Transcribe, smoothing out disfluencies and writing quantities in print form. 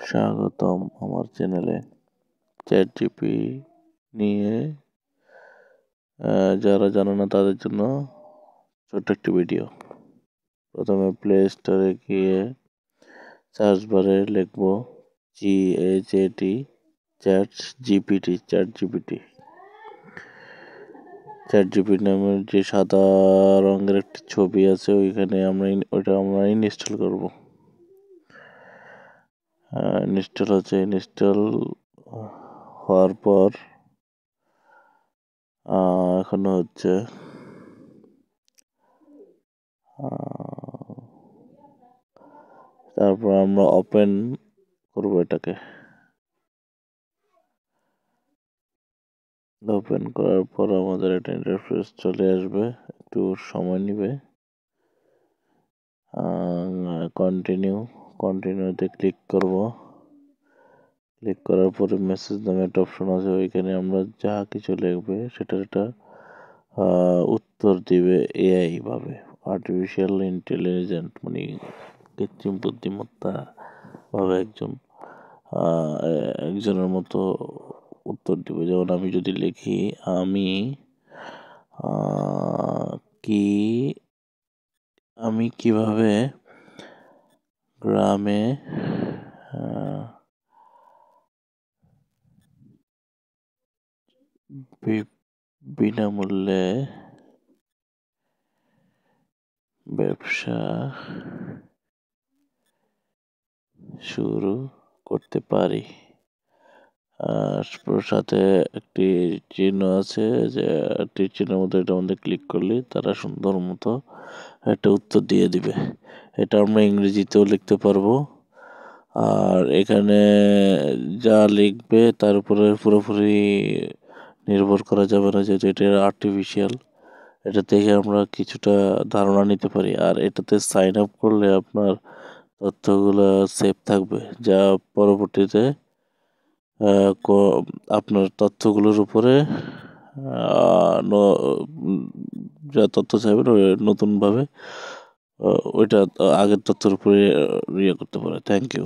স্বাগতম আমার চ্যানেলে। চ্যাট জিপি নিয়ে যারা জানে না তাদের জন্য ছোট্ট একটি ভিডিও। প্রথমে প্লে স্টোরে গিয়ে সার্চ বারে লিখবো GHAT chat GPT. Chat GP নামের যে সাদা রঙের একটি ছবি আছে ওইখানে আমরা ইনস্টল করব। ইনস্টল হওয়ার পর এখনো হচ্ছে তারপর আমরা ওপেন করব এটাকে। ওপেন করার পর আমাদের একটা ইন্টারফেস চলে আসবে, একটু সময় নেবে। কন্টিনিউতে ক্লিক করব। ক্লিক করার পরে মেসেজ নামে একটা অপশন আছে, ওইখানে আমরা যা কিছু লিখবে সেটার একটা উত্তর দিবে এআই ভাবে, আর্টিফিশিয়াল ইন্টেলিজেন্ট, মানে কৃত্রিম বুদ্ধিমত্তা ভাবে একজনের মতো উত্তর দিবে। যেমন আমি যদি লিখি আমি কিভাবে গ্রামে বিনামূল্যে ব্যবসা শুরু করতে পারি, সাথে একটি চিহ্ন আছে, যে তীর চিহ্নের মধ্যে এটা আমাদের ক্লিক করলে তারা সুন্দর মতো একটা উত্তর দিয়ে দিবে। এটা আমরা ইংরেজিতেও লিখতে পারবো, আর এখানে যা লিখবে তার উপরে পুরোপুরি নির্ভর করা যাবে না, যেহেতু এটা আর্টিফিশিয়াল। এটা দেখে আমরা কিছুটা ধারণা নিতে পারি, আর এটাতে সাইন আপ করলে আপনার তথ্যগুলো সেভ থাকবে, যা পরবর্তীতে আপনার তথ্যগুলোর উপরে যা তথ্য চাইবেন নতুনভাবে ওইটা আগের তথ্যের উপরে করতে পারে। Thank you.